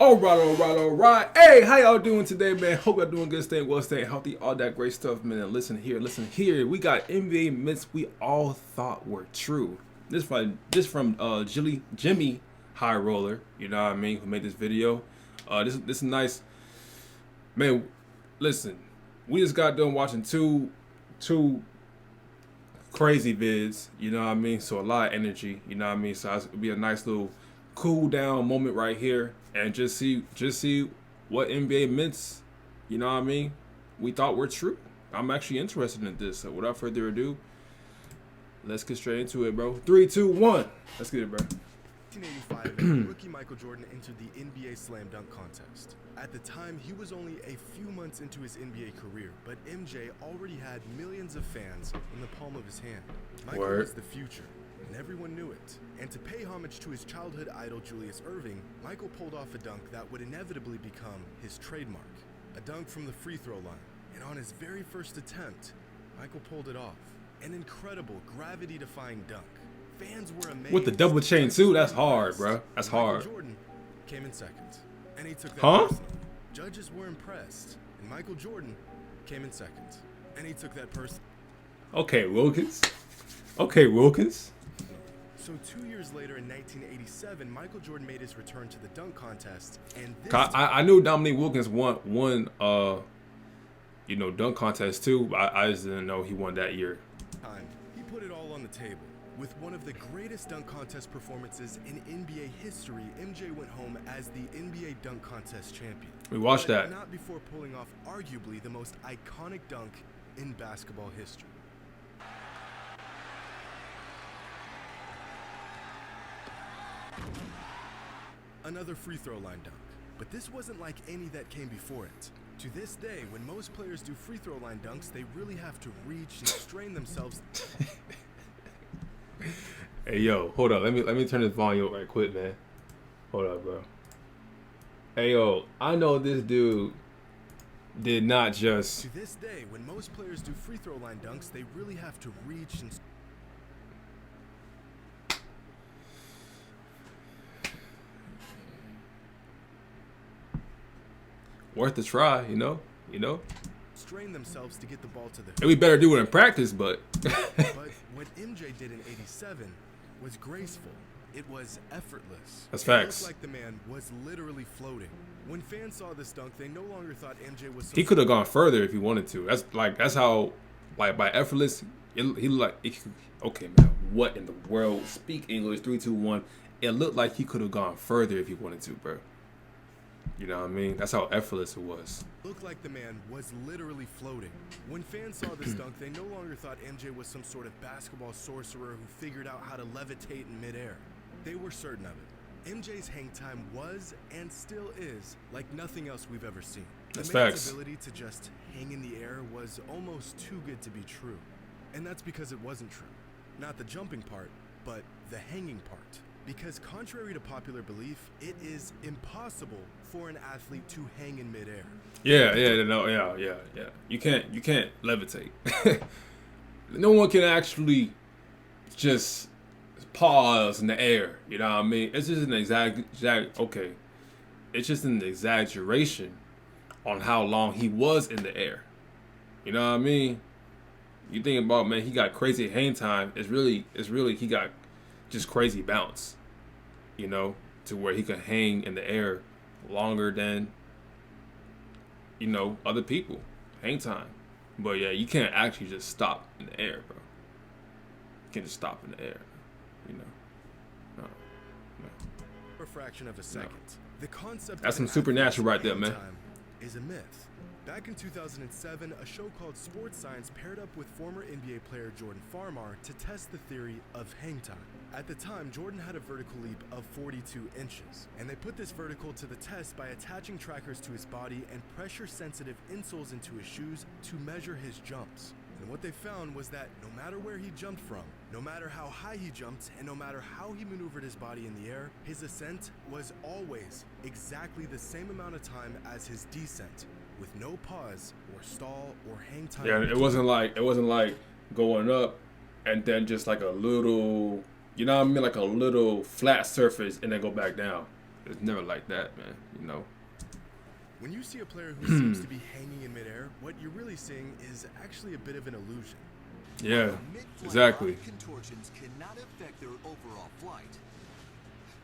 All right. Hey, how y'all doing today, man? Hope y'all doing good, staying well, staying healthy, all that great stuff, man. And listen here. We got NBA myths we all thought were true. This from Jimmy High Roller, you know what I mean, who made this video. This is nice. Man, listen, we just got done watching two crazy vids, you know what I mean? So a lot of energy, you know what I mean? So it'll be a nice little cool down moment right here and just see what NBA myths, you know what I mean, we thought were true. I'm actually interested in this. So without further ado, let's get straight into it, bro. 3, 2, 1. Let's get it, bro. 1985, rookie Michael Jordan entered the NBA Slam Dunk Contest. At the time, he was only a few months into his NBA career, but MJ already had millions of fans in the palm of his hand. Michael was the future, and everyone knew it. And to pay homage to his childhood idol Julius Erving, Michael pulled off a dunk that would inevitably become his trademark. A dunk from the free throw line. And on his very first attempt, Michael pulled it off. An incredible, gravity-defying dunk. Fans were amazed. With the double chain too, that's hard, bro. That's hard. Michael Jordan came in second, and he took that personally. Judges were impressed, and Michael Jordan came in second, and he took that personally. Okay, Wilkins. So 2 years later, in 1987, Michael Jordan made his return to the dunk contest, and this I knew Dominique Wilkins won dunk contest too, but I just didn't know he won that year. time, he put it all on the table. With one of the greatest dunk contest performances in NBA history, MJ went home as the NBA dunk contest champion. We watched that. Not before pulling off arguably the most iconic dunk in basketball history. Another free throw line dunk, but this wasn't like any that came before it. To this day, when most players do free throw line dunks, they really have to reach and strain themselves. Hey yo, hold up. Let me turn this volume up right quick, man. Hold up, bro. Hey yo, I know this dude did not just. To this day, when most players do free throw line dunks, they really have to reach and. Worth a try, you know. Strain themselves to get the ball to the. And we better do it in practice, but. But what MJ did in '87 was graceful. It was effortless. That's It facts. looked like the man was literally floating. When fans saw this dunk, they no longer thought MJ was. He could have gone further if he wanted to. That's how, like, by effortless, okay, man. What in the world? Speak English. 3, 2, 1. It looked like he could have gone further if he wanted to, bro. You know what I mean? That's how effortless it was. Looked like the man was literally floating. When fans saw this dunk, they no longer thought MJ was some sort of basketball sorcerer who figured out how to levitate in midair. They were certain of it. MJ's hang time was, and still is, like nothing else we've ever seen. That's the man's facts. ability to just hang in the air was almost too good to be true. And that's because it wasn't true. Not the jumping part, but the hanging part. Because contrary to popular belief, it is impossible for an athlete to hang in midair. Yeah. You can't levitate. No one can actually just pause in the air. You know what I mean? It's just It's just an exaggeration on how long he was in the air. You know what I mean? You think about, man, he got crazy hang time. It's really he got just crazy bounce, you know, to where he can hang in the air longer than, you know, other people. Hang time. But yeah, you can't actually just stop in the air, bro. You can't just stop in the air, you know. No. A fraction of a second. The concept That's of some supernatural right there, hang man. time is a myth. Back in 2007, a show called Sports Science paired up with former NBA player Jordan Farmar to test the theory of hang time. At the time, Jordan had a vertical leap of 42 inches, and they put this vertical to the test by attaching trackers to his body and pressure-sensitive insoles into his shoes to measure his jumps. And what they found was that no matter where he jumped from, no matter how high he jumped, and no matter how he maneuvered his body in the air, his ascent was always exactly the same amount of time as his descent, with no pause or stall or hang time. Yeah, it wasn't like going up and then just like a little, you know what I mean, like a little flat surface and then go back down. it's never like that, man. You know. When you see a player who seems to be hanging in midair, what you're really seeing is actually a bit of an illusion. Yeah, exactly. Contortions cannot affect their overall flight.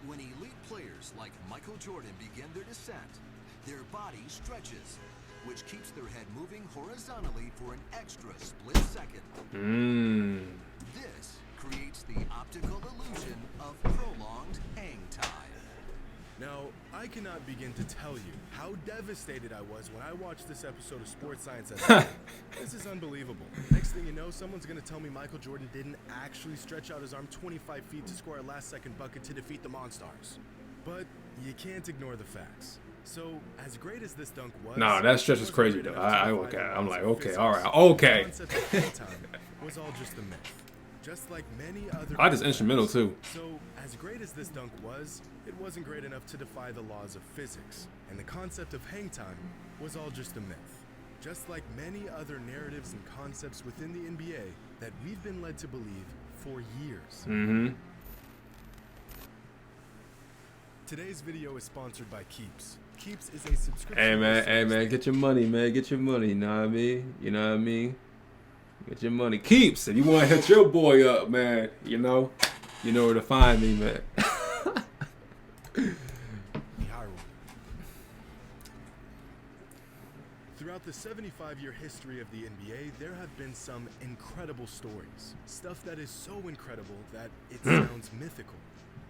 When elite players like Michael Jordan begin their descent, their body stretches, which keeps their head moving horizontally for an extra split second. This creates the optical illusion of prolonged hang time. Now, I cannot begin to tell you how devastated I was when I watched this episode of Sports Science as a kid. This is unbelievable. Next thing you know, someone's going to tell me Michael Jordan didn't actually stretch out his arm 25 feet to score a last-second bucket to defeat the Monstars. But you can't ignore the facts. So, as great as this dunk was... Nah, that stretch is crazy, though. I'm like, okay, all right, okay. The concept of hang time was all just a myth. Just like many other... I just instrumental, too. So, as great as this dunk was, it wasn't great enough to defy the laws of physics. And the concept of hang time was all just a myth. Just like many other narratives and concepts within the NBA that we've been led to believe for years. Today's video is sponsored by Keeps. Keeps is a subscription... Hey, man, get your money, man. Get your money, you know what I mean? You know what I mean? Get your money. Keeps. If you want to hit your boy up, man, you know where to find me, man. Throughout the 75-year history of the NBA, there have been some incredible stories. Stuff that is so incredible that it sounds mythical.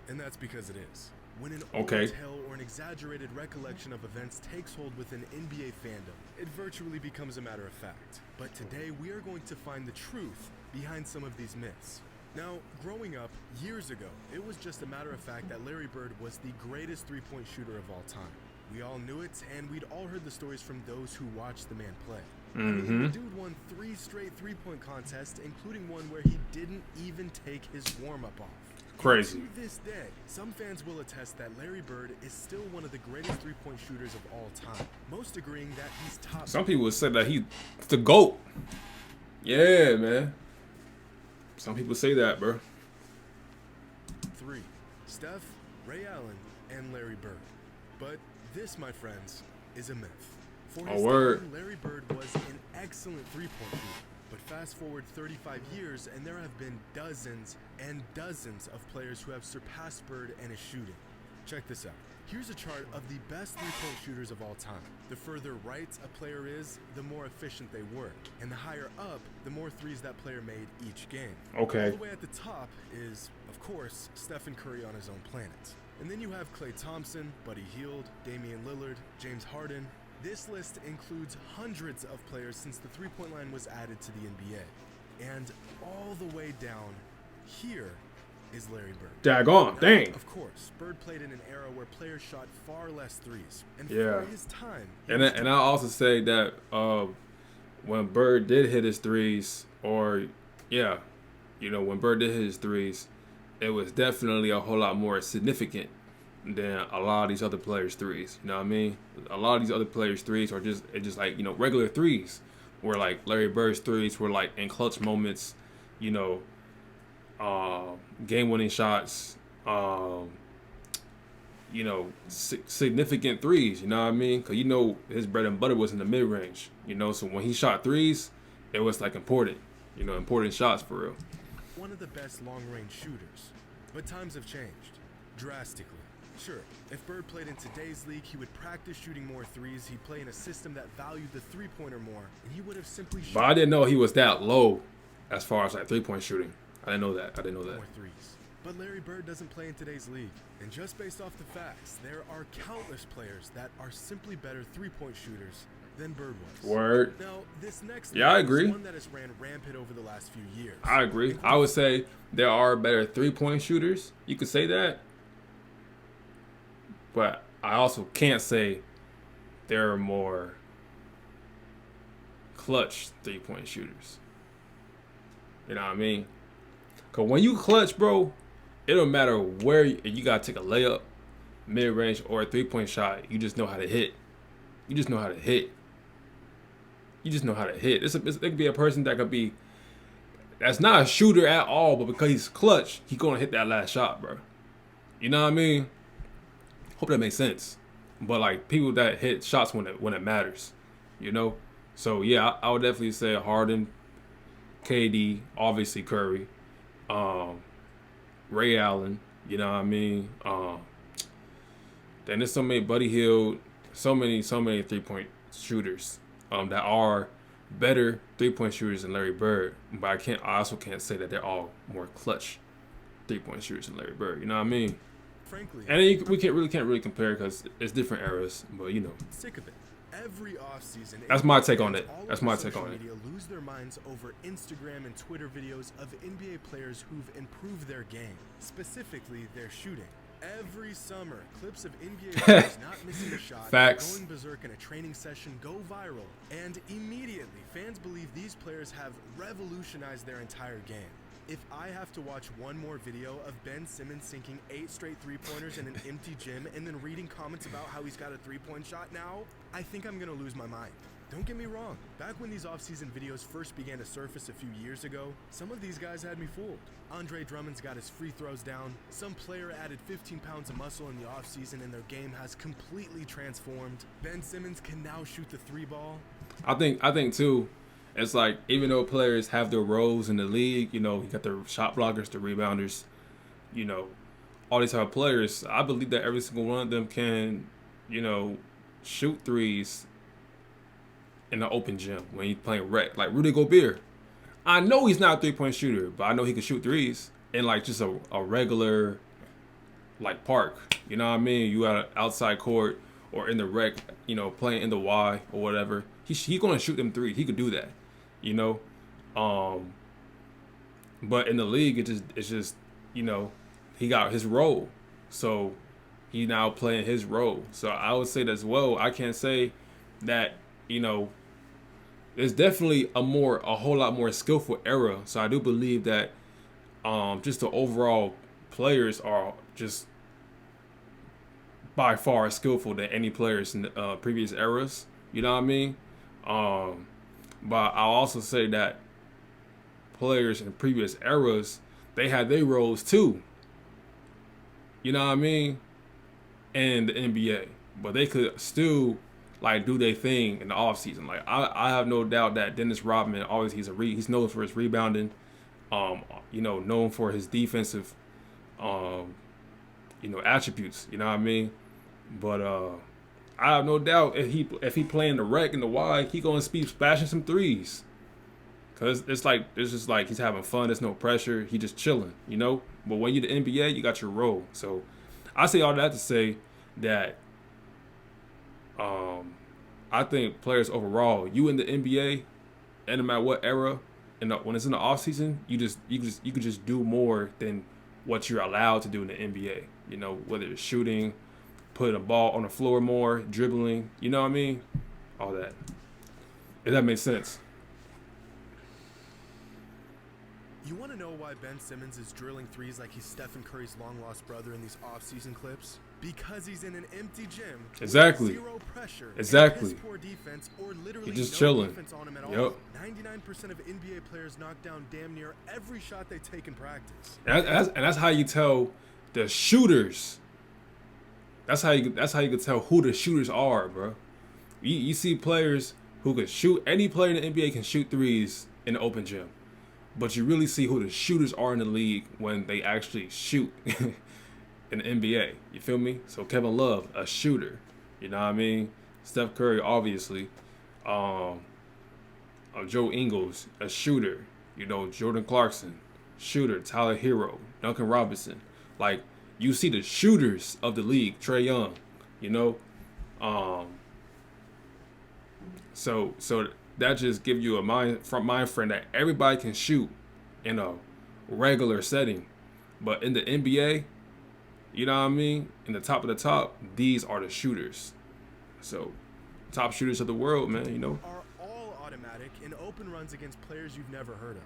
And that's because it is. When an old tale or an exaggerated recollection of events takes hold within NBA fandom, it virtually becomes a matter of fact. But today, we are going to find the truth behind some of these myths. Now, growing up, years ago, it was just a matter of fact that Larry Bird was the greatest three-point shooter of all time. We all knew it, and we'd all heard the stories from those who watched the man play. I mean, the dude won 3 straight three-point contests, including one where he didn't even take his warm-up off. Crazy. To this day, some fans will attest that Larry Bird is still one of the greatest three-point shooters of all time. Most agreeing that he's top. Some people would say that he's the GOAT. Yeah, man. Some people say that, bro. 3. Steph, Ray Allen, and Larry Bird. But this, my friends, is a myth. For his time, Larry Bird was an excellent three-point shooter. But fast forward 35 years, and there have been dozens and dozens of players who have surpassed Bird in his shooting. Check this out. Here's a chart of the best three-point shooters of all time. The further right a player is, the more efficient they were. And the higher up, the more threes that player made each game. Okay. All the way at the top is, of course, Stephen Curry on his own planet. And then you have Klay Thompson, Buddy Hield, Damian Lillard, James Harden. This list includes hundreds of players since the three-point line was added to the NBA. And all the way down here is Larry Bird. Daggone, dang. Of course, Bird played in an era where players shot far less threes. And Yeah. for his time... And I also say that when Bird did hit his threes, when Bird did hit his threes, it was definitely a whole lot more significant than a lot of these other players' threes. You know what I mean? A lot of these other players' threes are just like, regular threes. Where like Larry Bird's threes were like in clutch moments, game-winning shots, significant threes. You know what I mean? Because his bread and butter was in the mid-range. So when he shot threes, it was like important. Important shots for real. One of the best long-range shooters, but times have changed drastically. Sure, if Bird played in today's league, he would practice shooting more threes. He'd play in a system that valued the three-pointer more, and he would have simply shot. But I didn't know he was that low as far as like three-point shooting. I didn't know that. More threes. But Larry Bird doesn't play in today's league. And just based off the facts, there are countless players that are simply better three-point shooters than Bird was. Word. Now, this next I agree. is one that has ran rampant over the last few years. I agree. I would say there are better three-point shooters. You could say that. But I also can't say there are more clutch three-point shooters. You know what I mean? Because when you clutch, bro, it don't matter where you got to take a layup, mid-range, or a three-point shot. You just know how to hit. You just know how to hit. It could be a person that's not a shooter at all, but because he's clutch, he's going to hit that last shot, bro. You know what I mean? Hope that makes sense. But like people that hit shots when it matters, you know. So yeah, I would definitely say Harden, KD, obviously Curry, Ray Allen. You know what I mean? Then there's so many Buddy Hield, so many 3-point shooters that are better 3-point shooters than Larry Bird. But I also can't say that they're all more clutch 3-point shooters than Larry Bird. You know what I mean? Frankly, And we can't really compare because it's different eras. But you know, sick of it. Every offseason, that's my take on it. all That's over my take social on it. media lose their minds over Instagram and Twitter videos of NBA players who've improved their game, specifically their shooting. Every summer, clips of NBA players not missing a shot, Facts. going berserk in a training session go viral, and immediately fans believe these players have revolutionized their entire game. If I have to watch one more video of Ben Simmons sinking 8 straight three-pointers in an empty gym and then reading comments about how he's got a three-point shot now, I think I'm gonna lose my mind. Don't get me wrong, back when these off-season videos first began to surface a few years ago, some of these guys had me fooled. Andre Drummond's got his free throws down, some player added 15 pounds of muscle in the off-season and their game has completely transformed. Ben Simmons can now shoot the three ball. I think too, it's like even though players have their roles in the league, you know, you got the shot blockers, the rebounders, you know, all these type of players. I believe that every single one of them can, you know, shoot threes in the open gym when he's playing rec. Like Rudy Gobert, I know he's not a 3-point shooter, but I know he can shoot threes in like just a regular like park. You know what I mean? You got an outside court or in the rec, you know, playing in the Y or whatever. He's gonna shoot them threes. He could do that, you know. But in the league, it's just you know, he got his role, so he now playing his role. So I would say that as well. I can't say that, you know, there's definitely a whole lot more skillful era. So I do believe that just the overall players are just by far skillful than any players in the previous eras. You know what I mean? But I'll also say that players in previous eras, they had their roles too. You know what I mean? In the NBA. But they could still like do their thing in the offseason. Like I have no doubt that Dennis Rodman always he's known for his rebounding, you know, known for his defensive you know, attributes, you know what I mean? But I have no doubt if he playing the rec in the Y, he gonna be splashing some threes. Cause it's just like he's having fun, there's no pressure, he just chilling, you know? But when you're the NBA, you got your role. So I say all that to say that I think players overall, you in the NBA, and no matter what era, when it's in the off season, you could just do more than what you're allowed to do in the NBA. You know, whether it's shooting, putting a ball on the floor more, dribbling, you know what I mean? All that. If that makes sense. You want to know why Ben Simmons is drilling threes like he's Stephen Curry's long-lost brother in these off-season clips? Because he's in an empty gym. Exactly. Zero pressure. Exactly. And poor defense, or literally He's just no chilling. defense on him at all. Yep. 99% of NBA players knock down damn near every shot they take in practice. And that's how you tell the shooters. That's how you can tell who the shooters are, bro. You see players who can shoot. Any player in the NBA can shoot threes in the open gym. But you really see who the shooters are in the league when they actually shoot in the NBA. You feel me? So Kevin Love, a shooter. You know what I mean? Steph Curry, obviously. Joe Ingles, a shooter. You know, Jordan Clarkson, shooter. Tyler Hero, Duncan Robinson. Like, you see the shooters of the league. Trae Young, you know? So that just gives you a mind frame that everybody can shoot in a regular setting. But in the NBA, you know what I mean? In the top of the top, these are the shooters. So, top shooters of the world, man, you know? Are all automatic in open runs against players you've never heard of.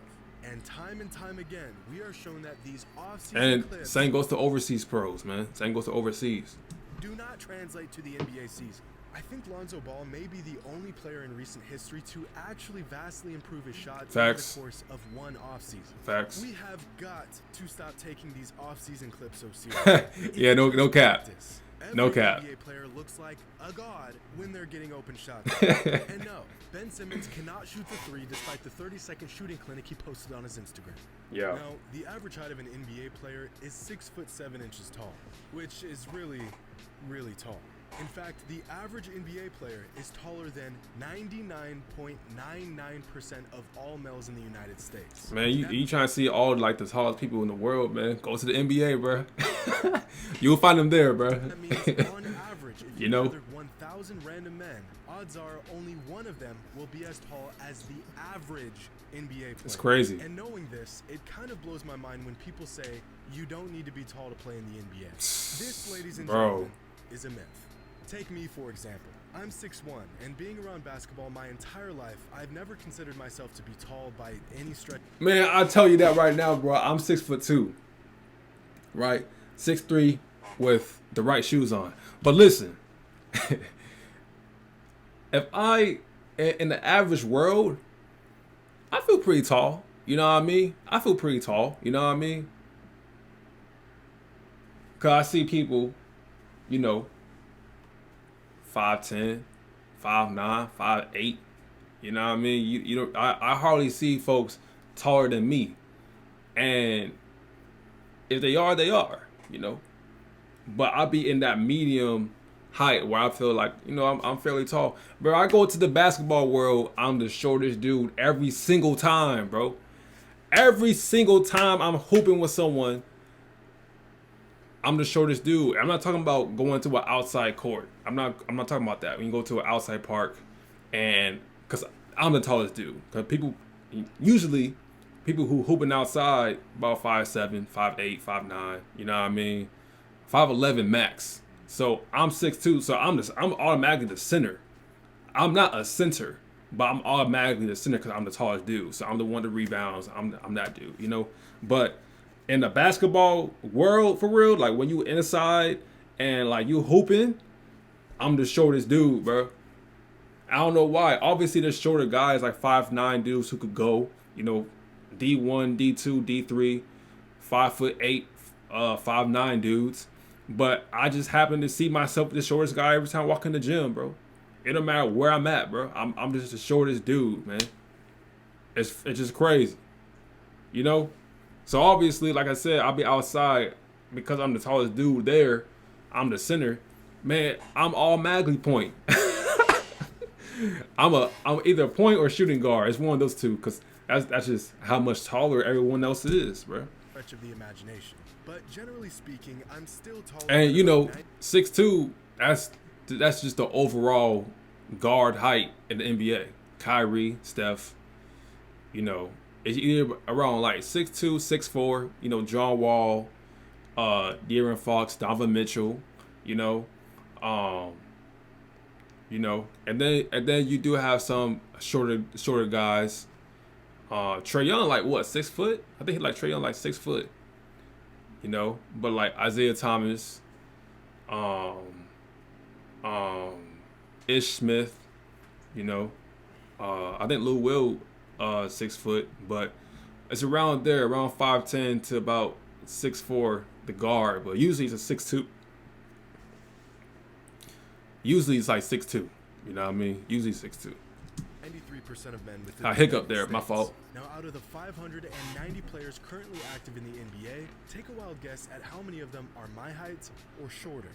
And time again, we are shown that these off-season clips... And same goes to overseas pros, man. Same goes to overseas. ...do not translate to the NBA season. I think Lonzo Ball may be the only player in recent history to actually vastly improve his shot over the course of one offseason. Facts. We have got to stop taking these off-season clips so seriously. Yeah, no cap. No cap. NBA player looks like a god when they're getting open shots. And no, Ben Simmons cannot shoot the three despite the 30-second shooting clinic he posted on his Instagram. Yeah. Now, the average height of an NBA player is 6'7" tall, which is really, really tall. In fact, the average NBA player is taller than 99.99% of all males in the United States. Man, you trying to see all like the tallest people in the world, man? Go to the NBA, bro. You'll find them there, bro. That means on average, if you gathered 1,000 random men, odds are only one of them will be as tall as the average NBA player. It's crazy. And knowing this, it kind of blows my mind when people say you don't need to be tall to play in the NBA. This, ladies and gentlemen, is a myth. Take me, for example. I'm 6'1", and being around basketball my entire life, I've never considered myself to be tall by any stretch. Man, I'll tell you that right now, bro. I'm 6'2", right? 6'3" with the right shoes on. But listen, if in the average world, I feel pretty tall. You know what I mean? I feel pretty tall. You know what I mean? Because I see people, 5'10", 5'9", 5'8". You know what I mean? You don't. I hardly see folks taller than me, and if they are, they are. But I'll be in that medium height where I feel like I'm fairly tall. Bro, I go to the basketball world, I'm the shortest dude every single time, bro. Every single time I'm hooping with someone, I'm the shortest dude. I'm not talking about going to an outside court. I'm not talking about that. When you go to an outside park, and because I'm the tallest dude. Because usually people who hooping outside about 5'7", 5'8", 5'9", you know what I mean? 5'11" max. So I'm 6'2", so I'm automatically the center. I'm not a center, but I'm automatically the center because I'm the tallest dude. So I'm the one that rebounds. I'm that dude, But in the basketball world, for real, like when you inside and like you hooping, I'm the shortest dude, bro. I don't know why. Obviously, there's shorter guys like 5'9" dudes who could go, D1, D2, D3, 5'8", 5'9" dudes. But I just happen to see myself the shortest guy every time I walk in the gym, bro. It don't matter where I'm at, bro. I'm just the shortest dude, man. It's just crazy, So obviously, like I said, I'll be outside because I'm the tallest dude there. I'm the center, man. I'm automatically point. I'm either a point or shooting guard. It's one of those two, because that's just how much taller everyone else is, bro. Stretch of the imagination, but generally speaking, I'm still taller. And 6'2", that's just the overall guard height in the NBA. Kyrie, Steph, it's either around like 6'2", 6'4", John Wall, De'Aaron Fox, Donovan Mitchell, and then you do have some shorter guys. Trae Young, like what, 6 foot? I think Trae Young like 6 foot. But like Isaiah Thomas, Ish Smith, I think Lou Will 6 foot, but it's around there, around 5'10" to about 6'4", the guard, but usually it's a 6'2". Usually it's like 6'2", you know what I mean? Usually 6'2". 93% of men within I hiccup there, my fault. Now, out of the 590 players currently active in the NBA, take a wild guess at how many of them are my height or shorter.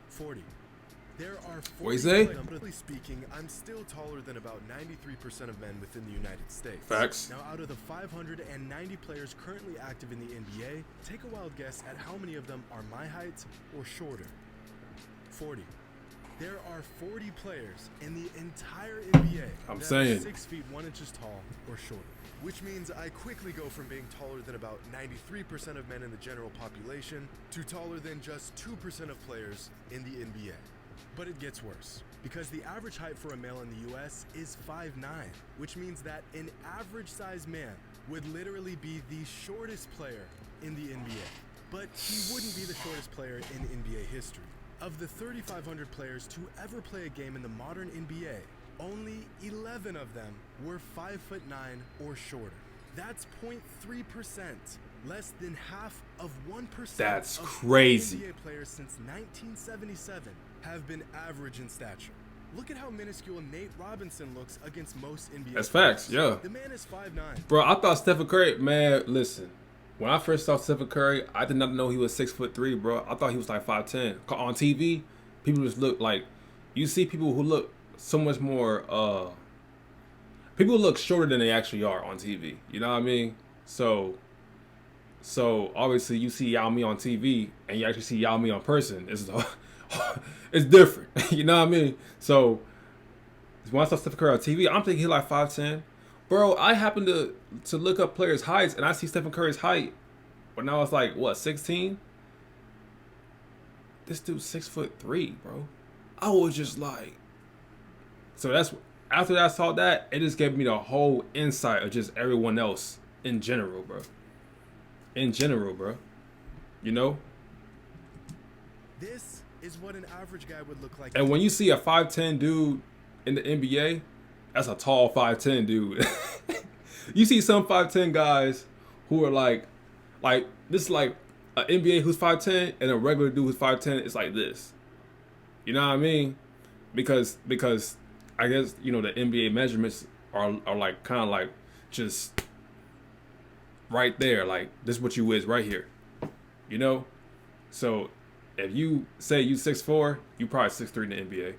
40. There are 40. What you say? Relatively speaking, I'm still taller than about 93% of men within the United States. Facts. Now, out of the 590 players currently active in the NBA, take a wild guess at how many of them are my height or shorter. 40. There are 40 players in the entire NBA that are 6 feet 1 inches tall or shorter, which means I quickly go from being taller than about 93% of men in the general population to taller than just 2% of players in the NBA. But it gets worse, because the average height for a male in the US is 5'9", which means that an average-sized man would literally be the shortest player in the NBA. But he wouldn't be the shortest player in NBA history. Of the 3,500 players to ever play a game in the modern NBA, only 11 of them were 5'9" or shorter. That's 0.3%. Less than half of 1% That's of crazy. NBA players since 1977 have been average in stature. Look at how minuscule Nate Robinson looks against most NBA That's players. facts, yeah. The man is 5'9". Bro, I thought Stephen Curry, man, listen. When I first saw Stephen Curry, I did not know he was 6'3", bro. I thought he was like 5'10". On TV, people just look like, you see people who look so much more, people look shorter than they actually are on TV. You know what I mean? So obviously you see Yao Mi on TV and you actually see Yao Mi on person. It's different. You know what I mean? So when I saw Stephen Curry on TV, I'm thinking he's like 5'10". Bro, I happened to look up players' heights and I see Stephen Curry's height. But now it's like, what, 16? This dude's 6'3", bro. I was just like, so that's after I saw that, it just gave me the whole insight of just everyone else in general, bro. In general, bro. You know? This is what an average guy would look like. And when you see a 5'10" dude in the NBA, that's a tall 5'10" dude. You see some 5'10" guys who are like this is like an NBA who's 5'10" and a regular dude who's 5'10", it's like this. You know what I mean? Because I guess, you know, the NBA measurements are like kind of like just right there. Like, this is what you is right here. You know? So if you say you 6'4", you probably 6'3" in the NBA.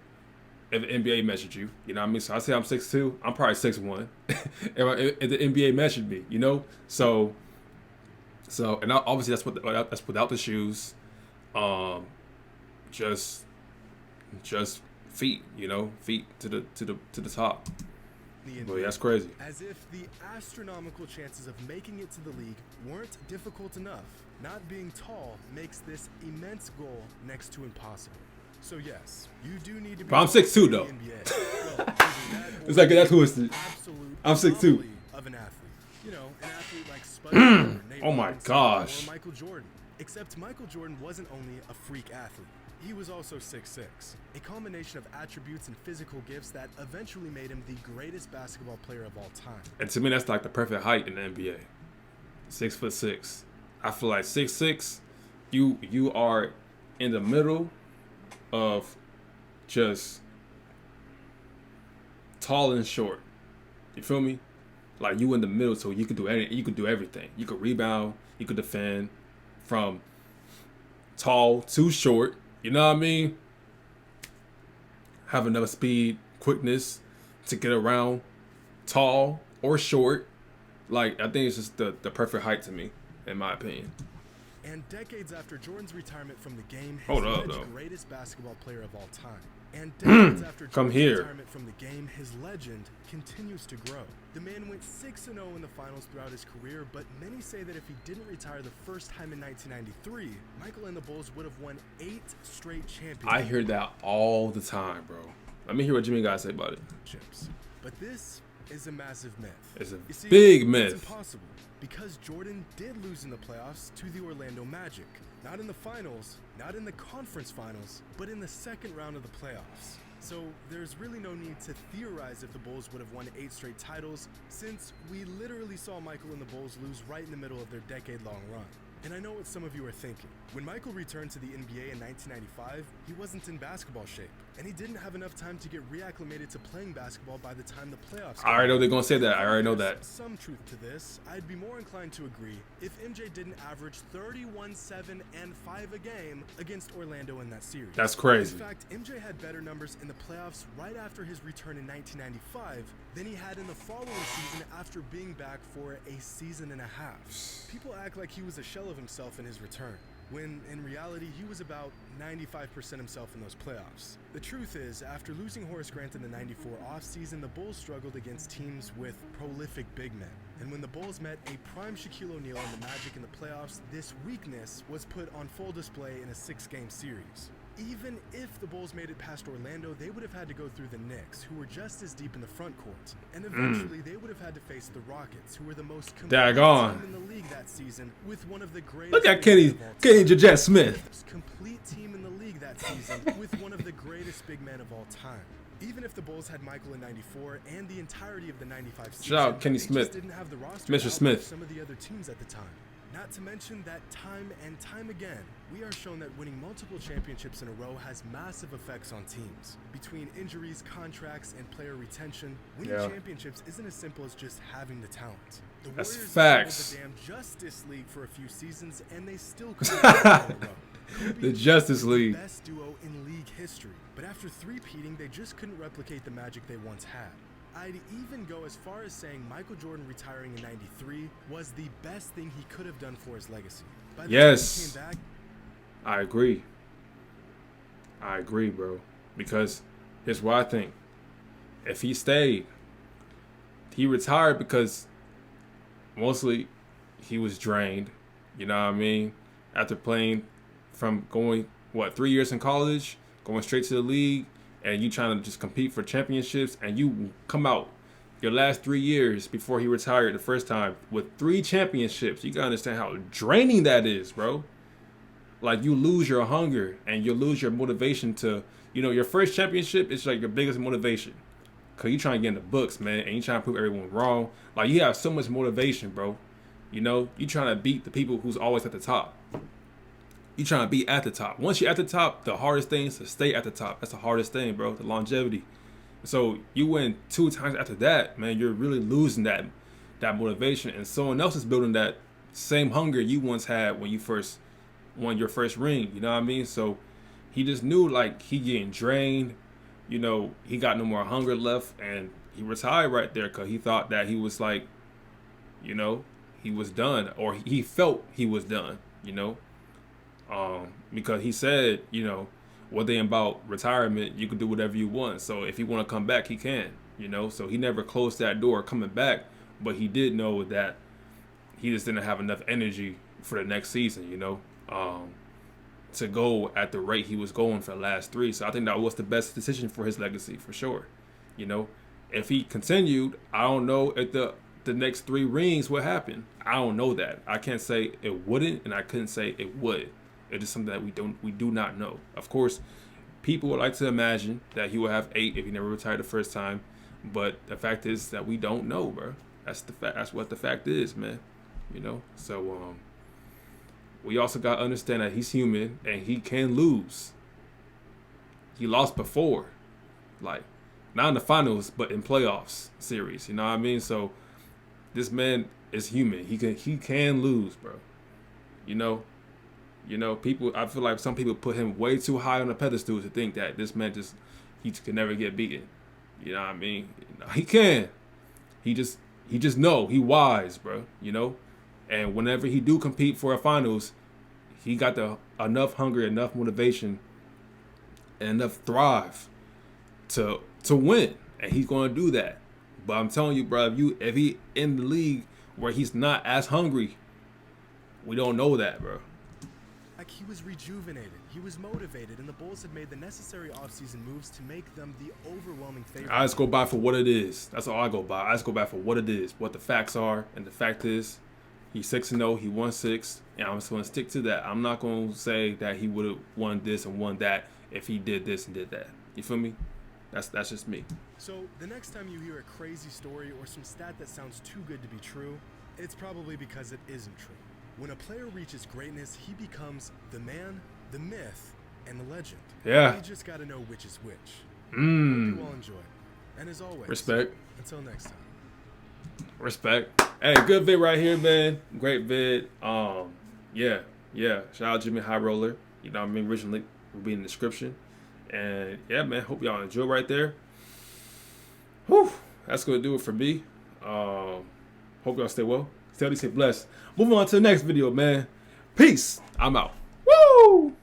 If the NBA measured you, you know what I mean? So I say I'm 6'2", I'm probably 6'1". if the NBA measured me, you know? So and obviously that's without the shoes. Just feet, you know, feet to the top. But yeah, that's crazy. As if the astronomical chances of making it to the league weren't difficult enough, not being tall makes this immense goal next to impossible. So yes, you do need to be. But I'm 6'2" though. It's like that's who it's. I'm 6'2". Of an athlete, you know, an athlete like Spud. Oh my gosh. Or Michael Jordan. Except Michael Jordan wasn't only a freak athlete. He was also 6'6", a combination of attributes and physical gifts that eventually made him the greatest basketball player of all time. And to me, that's like the perfect height in the NBA. 6'6". I feel like 6'6", you are in the middle of just tall and short. You feel me? Like, you in the middle, so you could do anything. You could do everything. You could rebound. You could defend. From tall to short. You know what I mean? Have enough speed, quickness to get around tall or short. Like, I think it's just the perfect height to me, in my opinion. And decades after Jordan's retirement from the game, he's the greatest basketball player of all time. And decades after Jordan's retirement from the game, his legend continues to grow. The man went 6-0 in the finals throughout his career, but many say that if he didn't retire the first time in 1993, Michael and the Bulls would have won 8 straight championships. I hear that all the time, bro. Let me hear what Jimmy guys say about it. But this is a massive myth. It's a big myth. It's impossible because Jordan did lose in the playoffs to the Orlando Magic. Not in the finals, not in the conference finals, but in the second round of the playoffs. So there's really no need to theorize if the Bulls would have won 8 straight titles, since we literally saw Michael and the Bulls lose right in the middle of their decade-long run. And I know what some of you are thinking. When Michael returned to the NBA in 1995, he wasn't in basketball shape, and he didn't have enough time to get reacclimated to playing basketball by the time the playoffs came. I already know they're going to say that. I already know that. Some truth to this. I'd be more inclined to agree if MJ didn't average 31, 7, and 5 a game against Orlando in that series. That's crazy. In fact, MJ had better numbers in the playoffs right after his return in 1995 than he had in the following season after being back for a season and a half. People act like he was a shell of himself in his return, when in reality he was about 95% himself in those playoffs. The truth is, after losing Horace Grant in the 94 offseason, the Bulls struggled against teams with prolific big men. And when the Bulls met a prime Shaquille O'Neal and the Magic in the playoffs, this weakness was put on full display in a 6-game series. Even if the Bulls made it past Orlando, they would have had to go through the Knicks, who were just as deep in the front court. And eventually, they would have had to face the Rockets, who were the most complete team in the league that season, with one of the greatest... Look at Kenny JustMatt. Complete team in the league that season, with one of the greatest big men of all time. Even if the Bulls had Michael in 94 and the entirety of the 95 season, shout out Kenny Smith. Didn't have the roster Mr. Smith. Some of the other teams at the time. Not to mention that time and time again, we are shown that winning multiple championships in a row has massive effects on teams. Between injuries, contracts, and player retention, winning championships isn't as simple as just having the talent. The That's Warriors facts. the damn Justice League for a few seasons, and they still couldn't win in a row. The Justice League. The best duo in league history, but after three-peating, they just couldn't replicate the magic they once had. I'd even go as far as saying Michael Jordan retiring in '93 was the best thing he could have done for his legacy. By the time he came back, I agree. I agree, bro. Because here's what I think. If he stayed, he retired because mostly he was drained. You know what I mean? After playing from going, 3 years in college, going straight to the league, and you trying to just compete for championships, and you come out your last 3 years before he retired the first time with 3 championships. You gotta understand how draining that is, bro. Like, you lose your hunger and you lose your motivation to, your first championship is like your biggest motivation. Cause you trying to get in the books, man, and you trying to prove everyone wrong. Like, you have so much motivation, bro. You trying to beat the people who's always at the top. You trying to be at the top. Once you're at the top, the hardest thing is to stay at the top. That's the hardest thing, bro. The longevity. So you win 2 times after that, man. You're really losing that motivation, and someone else is building that same hunger you once had when you first won your first ring. You know what I mean? So he just knew, like, he getting drained. He got no more hunger left, and he retired right there because he thought that he was like, he was done, or he felt he was done. Because he said, one thing about retirement, you can do whatever you want. So if he want to come back, he can, So he never closed that door coming back, but he did know that he just didn't have enough energy for the next season, to go at the rate he was going for the last 3. So I think that was the best decision for his legacy, for sure. If he continued, I don't know if the next 3 rings would happen. I don't know that. I can't say it wouldn't, and I couldn't say it would. It is something that we do not know. Of course, people would like to imagine that he would have 8 if he never retired the first time, but the fact is that we don't know, bro. That's the fact. That's what the fact is, man. So we also got to understand that he's human and he can lose. He lost before, like, not in the finals, but in playoffs series. You know what I mean? So this man is human. He can lose, bro. People. I feel like some people put him way too high on the pedestal to think that this man he can never get beaten. You know what I mean? He can. He just know he wise, bro. And whenever he do compete for a finals, he got enough hunger, enough motivation, and enough thrive to win, and he's gonna do that. But I'm telling you, bro, if he in the league where he's not as hungry, we don't know that, bro. Like, he was rejuvenated, he was motivated, and the Bulls had made the necessary offseason moves to make them the overwhelming favorite. I just go by for what it is. That's all I go by. I just go by for what it is, what the facts are, and the fact is, he's 6-0, he won 6, and I'm just going to stick to that. I'm not going to say that he would have won this and won that if he did this and did that. You feel me? That's just me. So the next time you hear a crazy story or some stat that sounds too good to be true, it's probably because it isn't true. When a player reaches greatness, he becomes the man, the myth, and the legend. Yeah. You just got to know which is which. Hope you all enjoy. And as always, respect. Until next time. Respect. Hey, good vid right here, man. Great vid. Yeah. Shout out Jimmy High Roller. You know what I mean? Originally will be in the description. And yeah, man. Hope y'all enjoy right there. Whew. That's gonna do it for me. Hope y'all stay well. Stay blessed. Moving on to the next video, man. Peace. I'm out. Woo!